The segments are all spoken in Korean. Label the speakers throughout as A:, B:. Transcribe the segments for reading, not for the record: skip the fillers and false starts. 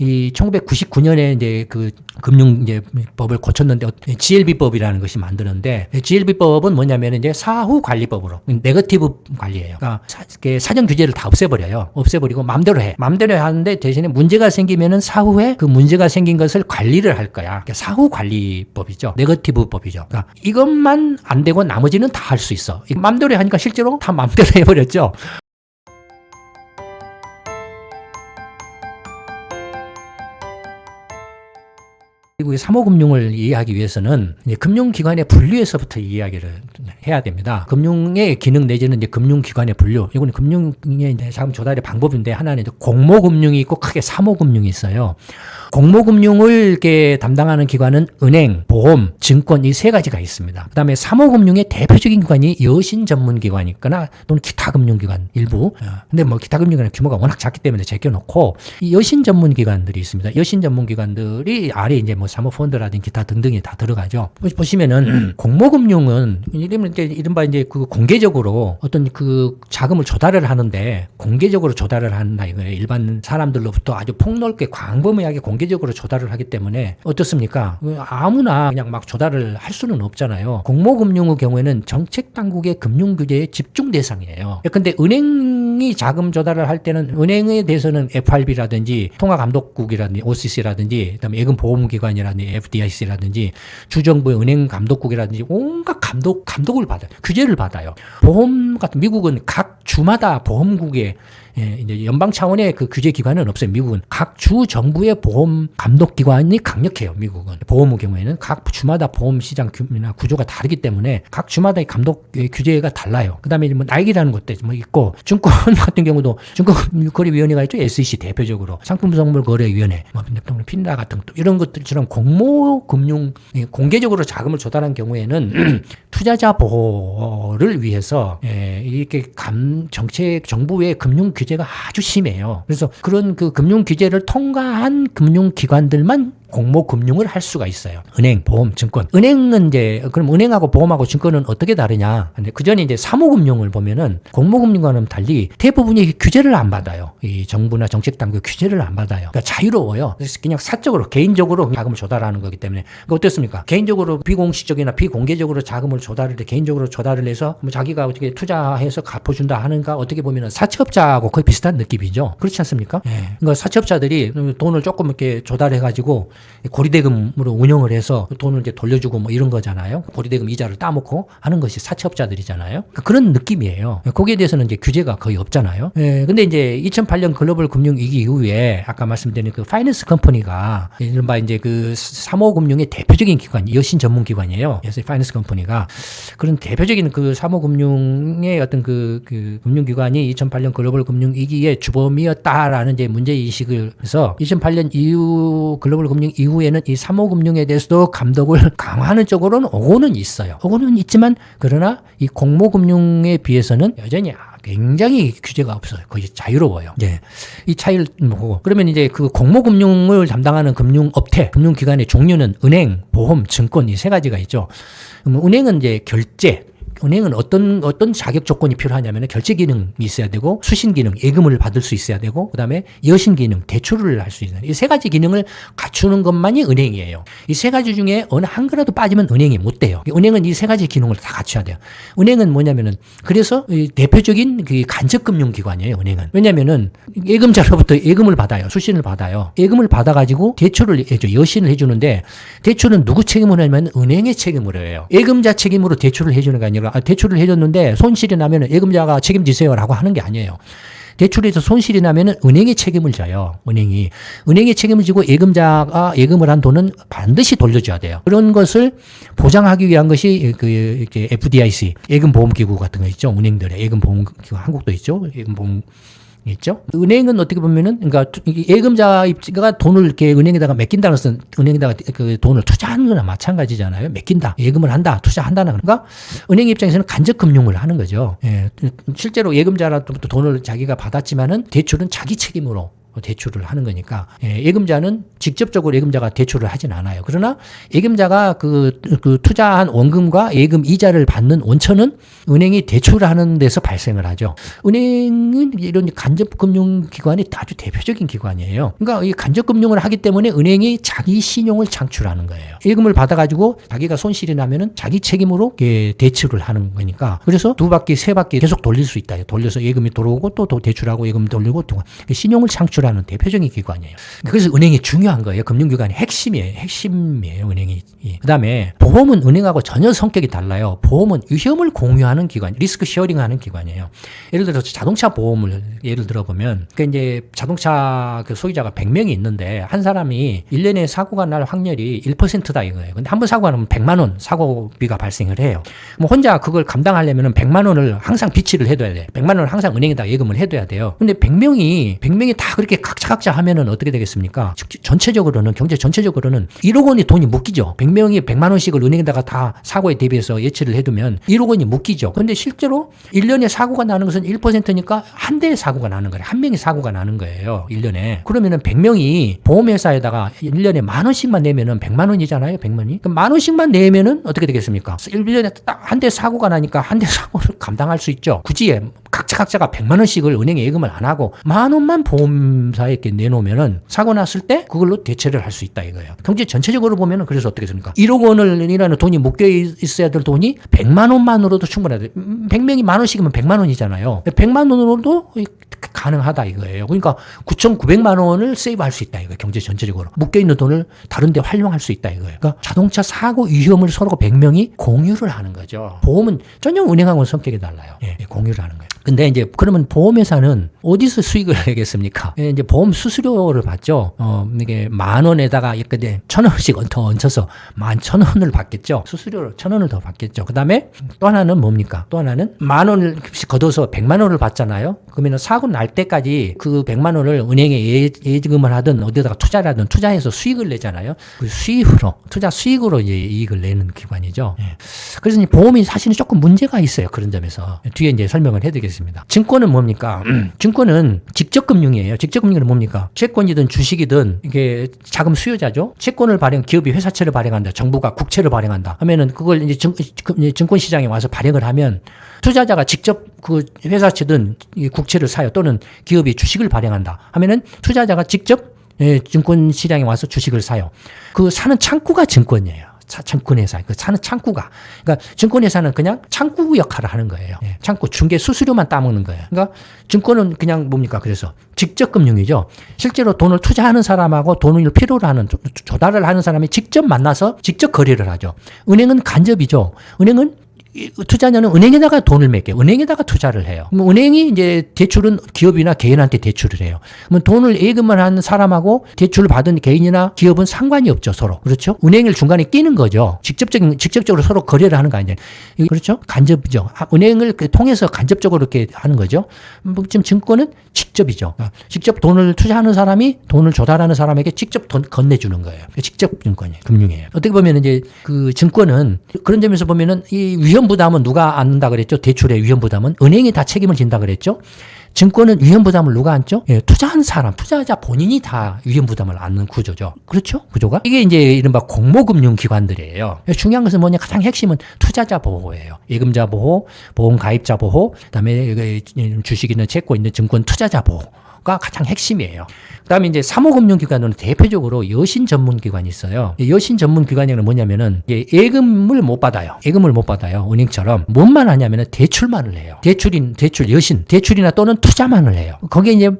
A: 이 1999년에 이제 그 금융 이제 법을 고쳤는데 GLB법이라는 것이 만드는데 GLB법은 뭐냐면 이제 사후 관리법으로 네거티브 관리예요. 그러니까 사전 규제를 다 없애버려요. 없애버리고 마음대로 해. 마음대로 하는데 대신에 문제가 생기면은 사후에 그 문제가 생긴 것을 관리를 할 거야. 그러니까 사후 관리법이죠. 네거티브 법이죠. 그러니까 이것만 안 되고 나머지는 다 할 수 있어. 마음대로 하니까 실제로 다 마음대로 해버렸죠. 그리고 사모금융을 이해하기 위해서는 이제 금융기관의 분류에서부터 이야기를 해야 됩니다. 금융의 기능 내지는 이제 금융기관의 분류. 이거는 금융의 이제 자금 조달의 방법인데 하나는 이제 공모금융이 있고 크게 사모금융이 있어요. 공모금융을 이렇게 담당하는 기관은 은행, 보험, 증권 이 세 가지가 있습니다. 그 다음에 사모금융의 대표적인 기관이 여신 전문기관이 있거나 또는 기타 금융기관 일부. 근데 뭐 기타 금융기관의 규모가 워낙 작기 때문에 제껴놓고 이 여신 전문기관들이 있습니다. 여신 전문기관들이 아래 이제 뭐 사모펀드라든지 기타 등등이 다 들어가죠. 보시면은 공모금융은 이른바 이제 그 공개적으로 어떤 그 자금을 조달을 하는데 공개적으로 조달을 한다 이거예요. 일반 사람들로부터 아주 폭넓게 광범위하게 공개적으로 조달을 하기 때문에 어떻습니까? 아무나 그냥 막 조달을 할 수는 없잖아요. 공모금융의 경우에는 정책당국의 금융규제의 집중 대상이에요. 근데 은행이 자금 조달을 할 때는 은행에 대해서는 FRB라든지 통화감독국이라든지 OCC라든지 그다음에 예금보험기관이라든지 FDIC라든지 주정부의 은행감독국이라든지 온갖 감독을 받아요. 규제를 받아요. 보험 같은 미국은 각 주마다 보험국에 이제 연방 차원의 그 규제 기관은 없어요. 미국은 각 주 정부의 보험 감독 기관이 강력해요. 미국은 보험의 경우에는 각 주마다 보험 시장 규모나 구조가 다르기 때문에 각 주마다의 감독 규제가 달라요. 그다음에 뭐 나이키라는 것도 뭐 있고 증권 같은 경우도 증권거래위원회가 있죠. SEC 대표적으로 상품선물거래위원회, 뭐 핀라 같은 또 이런 것들처럼 공모금융 공개적으로 자금을 조달한 경우에는 투자자 보호를 위해서 이렇게 정책 정부의 금융 규제가 아주 심해요. 그래서 그런 그 금융 규제를 통과한 금융기관들만 공모금융을 할 수가 있어요. 은행, 보험, 증권. 은행은 이제 그럼 은행하고 보험하고 증권은 어떻게 다르냐? 근데 그 전에 이제 사모금융을 보면은 공모금융과는 달리 대부분이 규제를 안 받아요. 이 정부나 정책 당국 규제를 안 받아요. 그러니까 자유로워요. 그래서 그냥 사적으로 개인적으로 자금을 조달하는 거기 때문에 그러니까 어떻습니까? 개인적으로 비공식적이나 비공개적으로 자금을 조달을 해 개인적으로 조달을 해서 뭐 자기가 어떻게 투자해서 갚아준다 하는가 어떻게 보면은 사채업자하고 거의 비슷한 느낌이죠. 그렇지 않습니까? 그러니까 사채업자들이 돈을 조금 이렇게 조달해가지고 고리대금으로 운영을 해서 돈을 이제 돌려주고 뭐 이런 거잖아요. 고리대금 이자를 따먹고 하는 것이 사채업자들이잖아요. 그러니까 그런 느낌이에요. 거기에 대해서는 이제 규제가 거의 없잖아요. 근데 이제 2008년 글로벌 금융위기 이후에 아까 말씀드린 그 파이낸스 컴퍼니가 이른바 이제 그 사모금융의 대표적인 기관, 여신 전문기관이에요. 그래서 파이낸스 컴퍼니가 그런 대표적인 그 사모금융의 어떤 그 금융기관이 2008년 글로벌 금융위기의 주범이었다라는 이제 문제의식을 해서 2008년 이후 글로벌 금융 이후에는 이 사모금융에 대해서도 감독을 강화하는 쪽으로는 오고는 있어요. 오고는 있지만 그러나 이 공모금융에 비해서는 여전히 굉장히 규제가 없어요. 거의 자유로워요. 이 차이를 보고 그러면 이제 그 공모금융을 담당하는 금융업체, 금융기관의 종류는 은행, 보험, 증권 이 세 가지가 있죠. 그럼 은행은 이제 결제. 은행은 어떤 자격 조건이 필요하냐면 결제 기능이 있어야 되고 수신 기능, 예금을 받을 수 있어야 되고 그다음에 여신 기능, 대출을 할 수 있는 이 세 가지 기능을 갖추는 것만이 은행이에요. 이 세 가지 중에 어느 한 개라도 빠지면 은행이 못 돼요. 은행은 이 세 가지 기능을 다 갖춰야 돼요. 은행은 뭐냐면은 그래서 대표적인 그 간접금융기관이에요. 은행은 왜냐면은 예금자로부터 예금을 받아요, 수신을 받아요. 예금을 받아가지고 대출을 해줘, 여신을 해주는데 대출은 누구 책임으로 하냐면 은행의 책임으로 해요. 예금자 책임으로 대출을 해주는 게 아니라 대출을 해줬는데 손실이 나면 예금자가 책임지세요라고 하는 게 아니에요. 대출에서 손실이 나면 은행이 책임을 져요. 은행이 책임을 지고 예금자가 예금을 한 돈은 반드시 돌려줘야 돼요. 그런 것을 보장하기 위한 것이 이렇게 FDIC 예금보험기구 같은 거 있죠. 은행들의 예금보험기구 한국도 있죠. 예금보험 있죠. 은행은 어떻게 보면은 그러니까 예금자가 돈을 이렇게 은행에다가 맡긴다는 것은 은행에다가 그 돈을 투자하는 거나 마찬가지잖아요. 맡긴다, 예금을 한다, 투자한다는 그러니까 은행 입장에서는 간접 금융을 하는 거죠. 실제로 예금자라도 돈을 자기가 받았지만은 대출은 자기 책임으로 대출을 하는 거니까 예금자는 직접적으로 예금자가 대출을 하진 않아요. 그러나 예금자가 그 투자한 원금과 예금 이자를 받는 원천은 은행이 대출하는 데서 발생을 하죠. 은행은 이런 간접금융기관이 아주 대표적인 기관이에요. 그러니까 이 간접금융을 하기 때문에 은행이 자기 신용을 창출하는 거예요. 예금을 받아가지고 자기가 손실이 나면은 자기 책임으로 대출을 하는 거니까 그래서 두 바퀴 세 바퀴 계속 돌릴 수 있다. 돌려서 예금이 들어오고 또 대출하고 예금 돌리고 또 신용을 창출하는 대표적인 기관이에요. 그래서 은행이 중요한 거예요. 금융기관의 핵심이에요. 은행이. 그다음에 보험은 은행하고 전혀 성격이 달라요. 보험은 위험을 공유하는 기관, 리스크 쉐어링하는 기관이에요. 예를 들어서 자동차 보험을 예를 들어보면 그 이제 자동차 그 소유자가 100명이 있는데 한 사람이 1년에 사고가 날 확률이 1%다 이거예요. 근데 한 번 사고가 나면 100만 원 사고비가 발생을 해요. 뭐 혼자 그걸 감당하려면 100만 원을 항상 비치를 해둬야 돼. 100만 원을 항상 은행에다 예금을 해둬야 돼요. 근데 100명이 다 그렇게 각자 하면은 어떻게 되겠습니까? 전체적으로는 경제 전체적으로는 1억 원이 돈이 묶이죠. 100명이 100만 원씩을 은행에다가 다 사고에 대비해서 예치를 해두면 1억 원이 묶이죠. 근데 실제로 1년에 사고가 나는 것은 1%니까 한 대의 사고가 나는 거예요. 한 명이 사고가 나는 거예요. 1년에. 그러면은 100명이 보험회사에다가 1년에 만 원씩만 내면은 100만 원이잖아요. 100만이. 그럼 만 원씩만 내면은 어떻게 되겠습니까? 1년에 딱 한 대 사고가 나니까 한 대 사고를 감당할 수 있죠. 굳이 각자가 100만 원씩을 은행에 예금을 안 하고 만 원만 보험사에게 내놓으면은 사고 났을 때 그걸로 대체를 할 수 있다 이거예요. 경제 전체적으로 보면은 그래서 어떻게 됩니까? 1억 원이라는 돈이 묶여 있어야 될 돈이 100만 원만으로도 충분하다. 100명이 만 원씩이면 100만 원이잖아요. 100만 원으로도 가능하다 이거예요. 그러니까 9,900만 원을 세이브할 수 있다 이거예요. 경제 전체적으로. 묶여있는 돈을 다른 데 활용할 수 있다 이거예요. 그러니까 자동차 사고 위험을 서로 100명이 공유를 하는 거죠. 보험은 전혀 은행하고는 성격이 달라요. 공유를 하는 거예요. 근데 이제 그러면 보험회사는 어디서 수익을 내겠습니까? 이제 보험 수수료를 받죠. 이게 만 원에다가 이렇게 1,000원씩 더 얹혀서 11,000원을 받겠죠. 수수료를 1,000원을 더 받겠죠. 그 다음에 또 하나는 뭡니까? 또 하나는 만 원을 걷어서 100만 원을 받잖아요. 그러면 사고 날 때까지 그 100만 원을 은행에 예금을 하든 어디다가 투자를 하든 투자해서 수익을 내잖아요. 그 수익으로, 투자 수익으로 이제 이익을 내는 기관이죠. 그래서 보험이 사실은 조금 문제가 있어요. 그런 점에서. 뒤에 이제 설명을 해드리겠습니다. 증권은 뭡니까? 증권은 직접금융이에요. 직접금융은 뭡니까? 채권이든 주식이든 이게 자금 수요자죠. 채권을 기업이 회사채를 발행한다. 정부가 국채를 발행한다. 하면은 그걸 이제 증권 시장에 와서 발행을 하면 투자자가 직접 그 회사채든 국채를 사요. 또는 기업이 주식을 발행한다. 하면은 투자자가 직접 증권 시장에 와서 주식을 사요. 그 사는 창구가 증권이에요. 증권회사, 그 사는 창구가. 그러니까 증권회사는 그냥 창구 역할을 하는 거예요. 창구, 중개 수수료만 따먹는 거예요. 그러니까 증권은 그냥 뭡니까? 그래서 직접 금융이죠. 실제로 돈을 투자하는 사람하고 돈을 필요로 하는, 조달을 하는 사람이 직접 만나서 직접 거래를 하죠. 은행은 간접이죠. 은행은 투자자는 은행에다가 돈을 맡겨요. 은행에다가 투자를 해요. 그럼 은행이 이제 대출은 기업이나 개인한테 대출을 해요. 그러면 돈을 예금을 하는 사람하고 대출을 받은 개인이나 기업은 상관이 없죠, 서로. 그렇죠? 은행을 중간에 끼는 거죠. 직접적으로 서로 거래를 하는 거 아니에요. 그렇죠? 간접이죠. 은행을 통해서 간접적으로 이렇게 하는 거죠. 지금 증권은 직접이죠. 직접 돈을 투자하는 사람이 돈을 조달하는 사람에게 직접 돈 건네주는 거예요. 직접 증권이에요. 금융이에요. 어떻게 보면 이제 그 증권은 그런 점에서 보면은 이 위험 부담은 누가 안는다 그랬죠? 대출의 위험 부담은 은행이 다 책임을 진다 그랬죠? 증권은 위험 부담을 누가 안죠? 투자한 사람, 투자자 본인이 다 위험 부담을 안는 구조죠. 그렇죠? 구조가? 이게 이제 이른바 공모금융 기관들이에요. 중요한 것은 뭐냐? 가장 핵심은 투자자 보호예요. 예금자 보호, 보험 가입자 보호, 그다음에 주식 있는 채권 있는 증권 투자자 보호가 가장 핵심이에요. 그다음에 이제 사모금융기관은 대표적으로 여신 전문기관이 있어요. 여신 전문기관이 뭐냐면은 예금을 못 받아요. 예금을 못 받아요. 은행처럼 뭔만 하냐면은 대출만을 해요. 여신, 대출이나 또는 투자만을 해요. 거기에 이제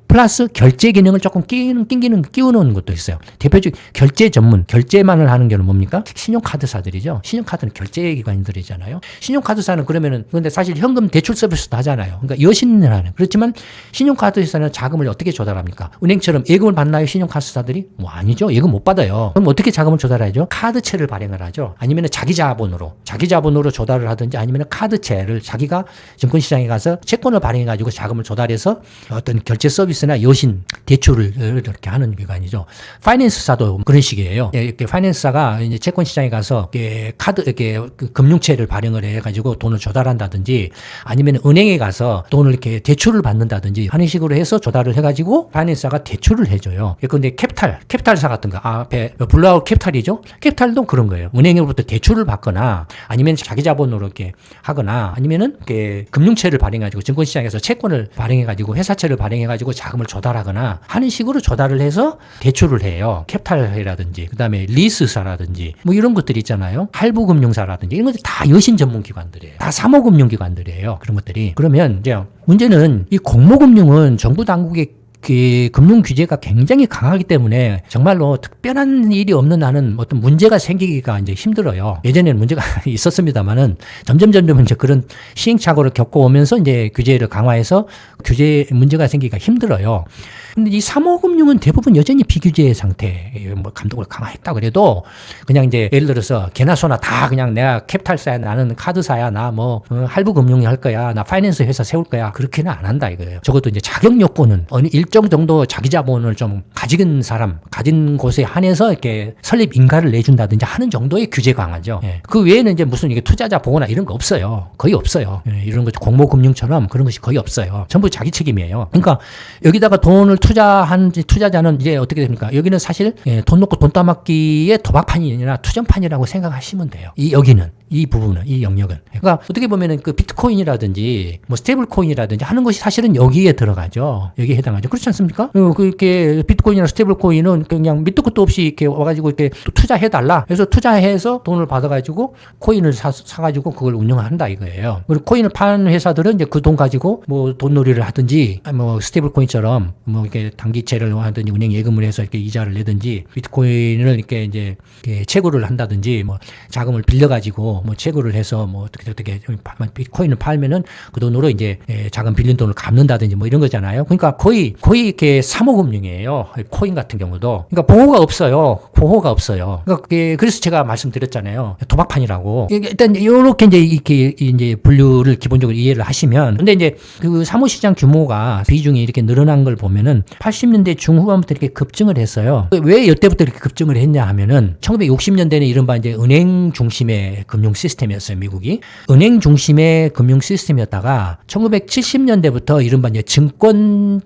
A: 플러스 결제 기능을 조금 끼우는 것도 있어요. 대표적인 결제 전문, 결제만을 하는 경우는 뭡니까? 신용카드사들이죠. 신용카드는 결제 기관들이잖아요. 신용카드사는 그러면은, 근데 사실 현금 대출 서비스도 하잖아요. 그러니까 여신을 하는. 그렇지만 신용카드사는 자금을 어떻게 조달합니까? 은행처럼 예금을 받나요? 신용카드사들이? 뭐 아니죠. 예금 못 받아요. 그럼 어떻게 자금을 조달하죠? 카드채를 발행을 하죠. 아니면 자기 자본으로 조달을 하든지 아니면 카드채를 자기가 증권시장에 가서 채권을 발행해가지고 자금을 조달해서 어떤 결제 서비스 파이낸스나 여신 대출을 이렇게 하는 기관이죠. 파이낸스사도 그런 식이에요. 이렇게 파이낸스사가 이제 채권 시장에 가서 이렇게 그 금융채를 발행을 해가지고 돈을 조달한다든지 아니면 은행에 가서 돈을 이렇게 대출을 받는다든지 하는 식으로 해서 조달을 해가지고 파이낸스사가 대출을 해줘요. 그런데 캐피탈사 같은 거 앞에 블루아웃 캐피탈이죠. 캐피탈도 그런 거예요. 은행으로부터 대출을 받거나 아니면 자기 자본으로 이렇게 하거나 아니면은 이렇게 금융채를 발행해가지고 증권시장에서 채권을 발행해가지고 회사채를 발행해가지고 자금을 조달하거나 하는 식으로 조달을 해서 대출을 해요. 캐피탈이라든지 그다음에 리스사라든지 뭐 이런 것들이 있잖아요. 할부금융사라든지 이런 것들이 다 여신 전문기관들이에요. 다 사모금융기관들이에요. 그런 것들이. 그러면 이제 문제는 이 공모금융은 정부 당국의 그 금융 규제가 굉장히 강하기 때문에 정말로 특별한 일이 없는 한은 어떤 문제가 생기기가 이제 힘들어요. 예전에는 문제가 있었습니다만은 점점 이제 그런 시행착오를 겪어오면서 이제 규제를 강화해서 규제 문제가 생기기가 힘들어요. 근데 이 사모금융은 대부분 여전히 비규제 상태, 뭐 감독을 강화했다 그래도 그냥 이제 예를 들어서 개나 소나 다 그냥 내가 캐피탈사야, 나는 카드사야, 나 뭐 할부금융이 할 거야, 나 파이낸스 회사 세울 거야, 그렇게는 안 한다 이거예요. 적어도 이제 자격 요건은 어느 일정 정도 자기 자본을 좀 가진 사람, 가진 곳에 한해서 이렇게 설립 인가를 내준다든지 하는 정도의 규제 강화죠. 예. 그 외에는 이제 무슨 이게 투자자 보호나 이런 거 없어요. 거의 없어요. 예. 이런 거 공모금융처럼 그런 것이 거의 없어요. 전부 자기 책임이에요. 그러니까 여기다가 돈을 투자한 투자자는 이제 어떻게 됩니까? 여기는 사실 돈 놓고 돈 따먹기의 도박판이나 투전판이라고 생각하시면 돼요. 여기는 이 부분은 이 영역은. 그러니까 어떻게 보면은 그 비트코인이라든지 뭐 스테이블 코인이라든지 하는 것이 사실은 여기에 들어가죠. 여기에 해당하죠. 그렇지 않습니까? 그렇게 비트코인이나 스테이블 코인은 그냥 밑도 끝도 없이 이렇게 와가지고 이렇게 투자해 달라. 그래서 투자해서 돈을 받아가지고 코인을 사가지고 그걸 운영한다 이거예요. 그리고 코인을 파는 회사들은 이제 그 돈 가지고 뭐 돈놀이를 하든지 뭐 스테이블 코인처럼 뭐 이렇게 단기채를 하든지 운영 예금을 해서 이렇게 이자를 내든지 비트코인을 이렇게 이제 채굴을 한다든지 뭐 자금을 빌려가지고 뭐 채굴을 해서 뭐 어떻게 비트코인을 팔면은 그 돈으로 이제 자금 빌린 돈을 갚는다든지 뭐 이런 거잖아요. 그러니까 거의 이렇게 사모금융이에요. 코인 같은 경우도. 그러니까 보호가 없어요. 그러니까 그래서 제가 말씀드렸잖아요. 도박판이라고. 일단 이렇게 이제 분류를 기본적으로 이해를 하시면, 근데 이제 그 사모시장 규모가 비중이 이렇게 늘어난 걸 보면은 80년대 중후반부터 이렇게 급증을 했어요. 왜 이때부터 이렇게 급증을 했냐 하면은 1960년대는 이른바 이제 은행 중심의 금융 시스템이었어요. 미국이 은행 중심의 금융 시스템이었다가 1970년대부터 이른바 이제 증권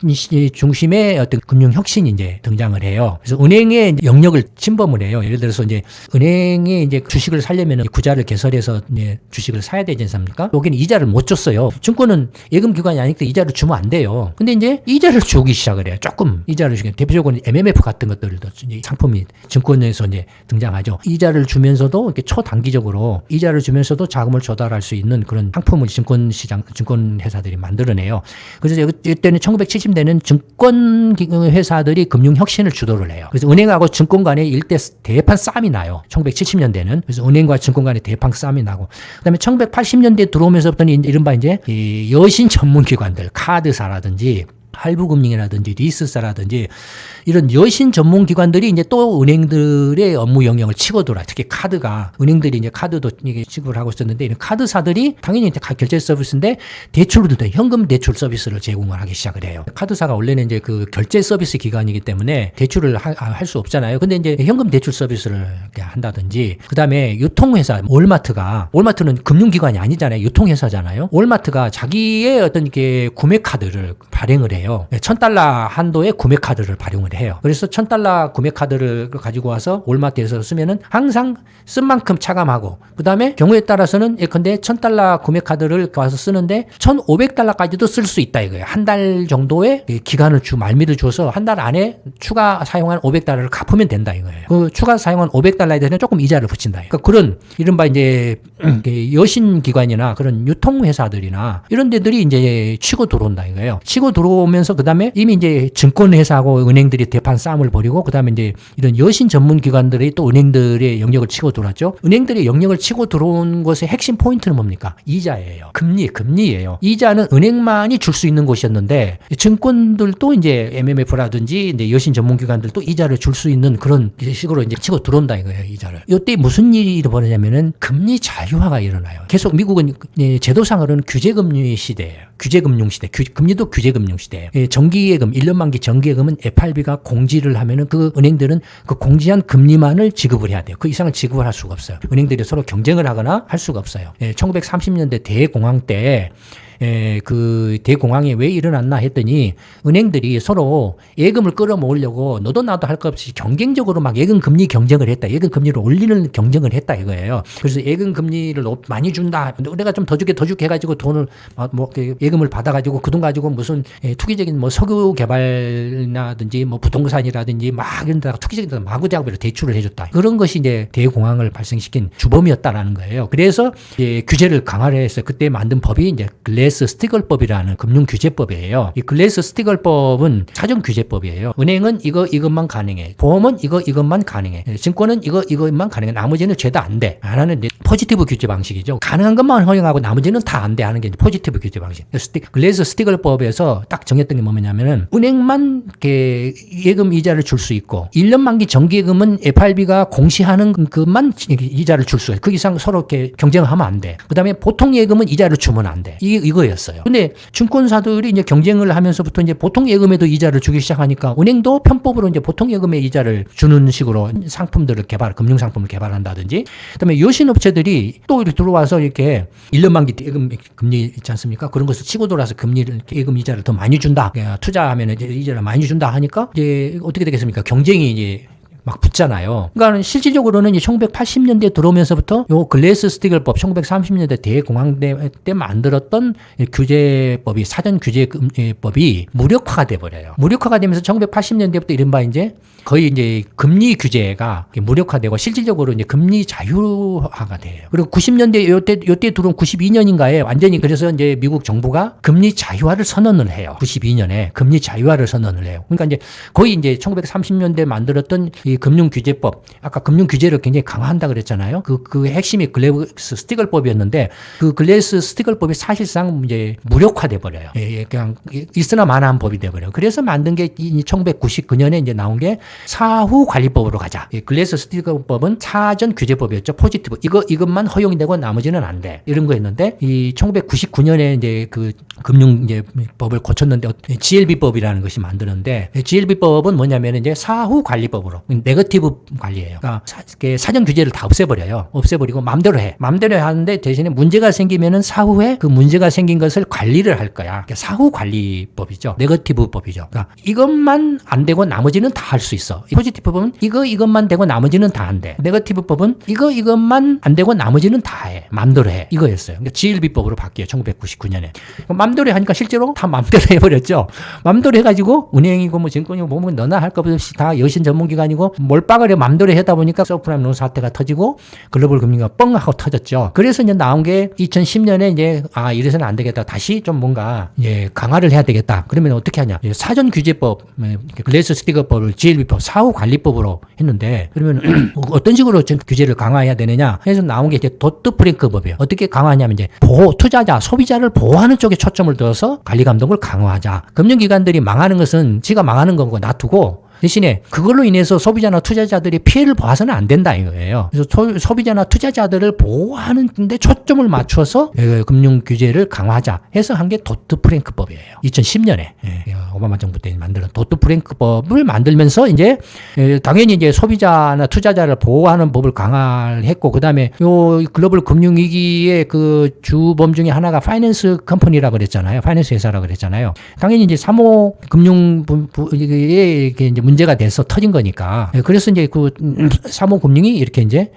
A: 중심의 어떤 금융 혁신이 이제 등장을 해요. 그래서 은행의 영역을 침범을 해요. 예를 들어서 이제 은행에 이제 주식을 사려면 구자를 개설해서 이제 주식을 사야 되지 않습니까? 여기는 이자를 못 줬어요. 증권은 예금 기관이 아니니까 이자를 주면 안 돼요. 근데 이제 이자를 주기 시작을 해요. 조금 이자를 주게. 대표적으로 MMF 같은 것들도 상품이 증권에서 이제 등장하죠. 이자를 주면서도 이렇게 초단기적으로 이자를 주면서도 자금을 조달할 수 있는 그런 상품을 증권 회사들이 만들어내요. 그래서 이때는 1970년대는 증권 회사들이 금융 혁신을 주도를 해요. 그래서 은행하고 증권 간에 일대 대판 싸움이 나요. 1970년대는. 그래서 은행과 증권 간에 대판 싸움이 나고. 그다음에 1980년대 들어오면서부터는 이른바 이제 이 여신 전문 기관들, 카드사라든지 할부금융이라든지 리스사라든지 이런 여신 전문 기관들이 이제 또 은행들의 업무 영역을 치고 들어와요. 특히 카드가 은행들이 이제 카드도 이게 지급을 하고 있었는데 이런 카드사들이 당연히 이제 결제 서비스인데 대출도 현금 대출 서비스를 제공을 하기 시작을 해요. 카드사가 원래는 이제 그 결제 서비스 기관이기 때문에 대출을 할 수 없잖아요. 근데 이제 현금 대출 서비스를 한다든지 그다음에 유통회사 월마트는 금융기관이 아니잖아요. 유통회사잖아요. 월마트가 자기의 어떤 이렇게 구매 카드를 발행을 해요. $1,000 한도의 구매 카드를 발행을 해요. 그래서 $1,000 구매 카드를 가지고 와서 월마트에서 쓰면은 항상 쓴 만큼 차감하고, 그 다음에 경우에 따라서는 예컨대 $1,000 구매 카드를 와서 쓰는데 $1,500까지도 쓸 수 있다 이거예요. 한 달 정도의 기간을 말미를 줘서 한 달 안에 추가 사용한 $500를 갚으면 된다 이거예요. 그 추가 사용한 $500에 대해서는 조금 이자를 붙인다. 그러니까 그런 이른바 이제 여신 기관이나 그런 유통회사들이나 이런 데들이 이제 치고 들어온다 이거예요. 치고 들어오면서 그 다음에 이미 이제 증권회사하고 은행들이 대판 싸움을 벌이고 그다음에 이제 이런 여신 전문 기관들이 또 은행들의 영역을 치고 들어왔죠. 은행들의 영역을 치고 들어온 것의 핵심 포인트는 뭡니까? 이자예요. 금리예요. 이자는 은행만이 줄 수 있는 곳이었는데 증권들도 이제 MMF라든지 이제 여신 전문 기관들도 이자를 줄 수 있는 그런 식으로 이제 치고 들어온다 이거예요. 이자를. 이때 무슨 일이 벌어지냐면은 금리 자유화가 일어나요. 계속 미국은 제도상으로는 규제금리 시대예요. 규제금융 시대. 금리도 규제금융 시대예요. 정기예금, 1년 만기 정기예금은 FRB가 공지를 하면은 그 은행들은 그 공지한 금리만을 지급을 해야 돼요. 그 이상을 지급을 할 수가 없어요. 은행들이 서로 경쟁을 하거나 할 수가 없어요. 1930년대 대공황 때 그 대공황이 왜 일어났나 했더니 은행들이 서로 예금을 끌어모으려고 너도 나도 할 것 없이 경쟁적으로 막 예금 금리 경쟁을 했다. 예금 금리를 올리는 경쟁을 했다 이거예요. 그래서 예금 금리를 많이 준다. 내가 좀 더 줄게 해가지고 돈을 뭐 예금을 받아가지고 그 돈 가지고 무슨 투기적인 뭐 석유 개발이라든지 뭐 부동산이라든지 막 이런 데다가 투기적인 데다 마구대학비로 대출을 해줬다. 그런 것이 이제 대공황을 발생시킨 주범이었다라는 거예요. 그래서 이제 규제를 강화를 해서 그때 만든 법이 이제 글래스 스티글법이라는 금융규제법이에요. 이 글래스 스티글법은 사전규제법이에요. 은행은 이것만 가능해. 보험은 이것만 가능해. 증권은 이것만 가능해. 나머지는 죄다 안 돼. 하나는 포지티브 규제 방식이죠. 가능한 것만 허용하고 나머지는 다 안 돼 하는 게 포지티브 규제 방식. 글래스 스티글법에서 딱 정했던 게 뭐냐면은 은행만 예금 이자를 줄 수 있고 1년 만기 정기예금은 FRB가 공시하는 것만 이자를 줄 수 있어요. 그 이상 서로 이렇게 경쟁을 하면 안 돼. 그다음에 보통 예금은 이자를 주면 안 돼. 이거였어요. 근데 증권사들이 이제 경쟁을 하면서부터 이제 보통 예금에도 이자를 주기 시작하니까 은행도 편법으로 이제 보통 예금에 이자를 주는 식으로 상품들을 금융 상품을 개발한다든지, 그다음에 여신업체들이 또 이렇게 들어와서 이렇게 1년 만기 예금 금리 있지 않습니까? 그런 것을 치고 돌아서 예금 이자를 더 많이 준다. 투자하면 이제 이자를 많이 준다 하니까 이제 어떻게 되겠습니까? 경쟁이 이제 막 붙잖아요. 그러니까 실질적으로는 이제 1980년대 들어오면서부터 요 글래스 스티글법 1930년대 대공황 때 만들었던 규제법이 사전 규제법이 무력화가 돼 버려요. 무력화가 되면서 1980년대부터 이른바 이제 거의 이제 금리 규제가 무력화되고 실질적으로 이제 금리 자유화가 돼요. 그리고 90년대 요때 들어온 92년인가에 완전히 그래서 이제 미국 정부가 금리 자유화를 선언을 해요. 92년에 금리 자유화를 선언을 해요. 그러니까 이제 거의 이제 1930년대 만들었던 이 금융규제법, 아까 금융규제를 굉장히 강화한다 그랬잖아요. 그 핵심이 글래스 스티글법이었는데 그 글래스 스티글법이 사실상 이제 무력화돼 버려요. 그냥 있으나 마나한 법이 돼 버려요. 그래서 만든 게 1999년에 이제 나온 게 사후관리법으로 가자. 글래스 스티글법은 사전 규제법이었죠. 포지티브. 이것만 허용이 되고 나머지는 안 돼. 이런 거였는데 이 1999년에 이제 그 금융 이제 법을 고쳤는데 GLB법이라는 것이 만드는데 GLB법은 뭐냐면 이제 사후관리법으로 네거티브 관리예요. 그러니까 사전 규제를 다 없애버려요. 없애버리고 마음대로 해. 마음대로 하는데 대신에 문제가 생기면은 사후에 그 문제가 생긴 것을 관리를 할 거야. 그러니까 사후관리법이죠. 네거티브 법이죠. 그러니까 이것만 안 되고 나머지는 다 할 수 있어. 포지티브 법은 이것만 되고 나머지는 다 안 돼. 네거티브 법은 이것만 안 되고 나머지는 다 해. 마음대로 해. 이거였어요. 그러니까 GLB법으로 바뀌어요. 1999년에. 마음대로 하니까 실제로 다 마음대로 해버렸죠. 마음대로 해가지고 은행이고 뭐 증권이고 뭐 너나 할 것 없이 다 여신 전문기관이고 몰빵을 맘대로 하다 보니까 서프라임 론 사태가 터지고 글로벌 금융위기가 뻥 하고 터졌죠. 그래서 이제 나온 게 2010년에 이제 이래서는 안 되겠다. 다시 좀 뭔가 강화를 해야 되겠다. 그러면 어떻게 하냐? 사전 규제법, 글래스 스티글법을 GLB법, 사후관리법으로 했는데 그러면 어떤 식으로 규제를 강화해야 되느냐? 해서 나온 게 이제 도트 프랭크법이에요. 어떻게 강화하냐면 이제 투자자, 소비자를 보호하는 쪽에 초점을 둬서 관리 감독을 강화하자. 금융기관들이 망하는 것은 지가 망하는 거고 놔두고 대신에 그걸로 인해서 소비자나 투자자들이 피해를 봐서는 안 된다 이거예요. 그래서 소비자나 투자자들을 보호하는 데 초점을 맞춰서 금융 규제를 강화하자 해서 한 게 도트 프랭크법이에요. 2010년에 오바마 정부 때 만든 도트 프랭크법을 만들면서 이제 당연히 이제 소비자나 투자자를 보호하는 법을 강화했고 그다음에 요 글로벌 금융 위기의 그 주범 중에 하나가 파이낸스 컴퍼니라고 그랬잖아요. 파이낸스 회사라고 그랬잖아요. 당연히 이제 사모 금융부에 이제 문제가 돼서 터진 거니까. 그래서 이제 그 사모금융이 이렇게 이제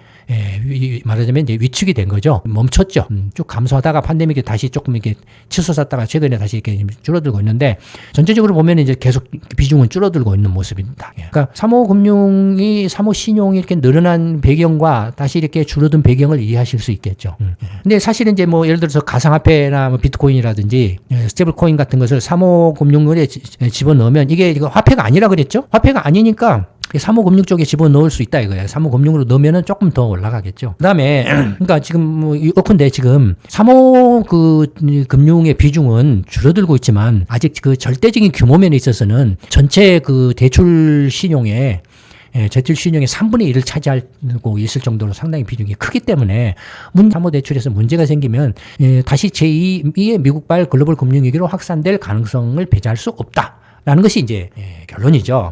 A: 말하자면 이제 위축이 된 거죠. 멈췄죠. 쭉 감소하다가 팬데믹이 다시 조금 이렇게 치솟았다가 최근에 다시 이렇게 줄어들고 있는데 전체적으로 보면 이제 계속 비중은 줄어들고 있는 모습입니다. 그러니까 사모금융이 사모신용이 이렇게 늘어난 배경과 다시 이렇게 줄어든 배경을 이해하실 수 있겠죠. 근데 사실은 이제 뭐 예를 들어서 가상화폐나 뭐 비트코인이라든지 스테이블 코인 같은 것을 사모금융에 집어넣으면 이게 화폐가 아니라 그랬죠? 화폐가 아니니까 사모금융 쪽에 집어넣을 수 있다 이거예요. 사모금융으로 넣으면은 조금 더 올라가겠죠. 그 다음에, 그러니까 지금 뭐, 예컨대 지금 사모 금융의 비중은 줄어들고 있지만 아직 그 절대적인 규모면에 있어서는 전체 그 대출 신용의 대출 신용의 3분의 1을 차지하고 있을 정도로 상당히 비중이 크기 때문에 사모대출에서 문제가 생기면 다시 제2의 미국발 글로벌 금융위기로 확산될 가능성을 배제할 수 없다라는 것이 이제 결론이죠.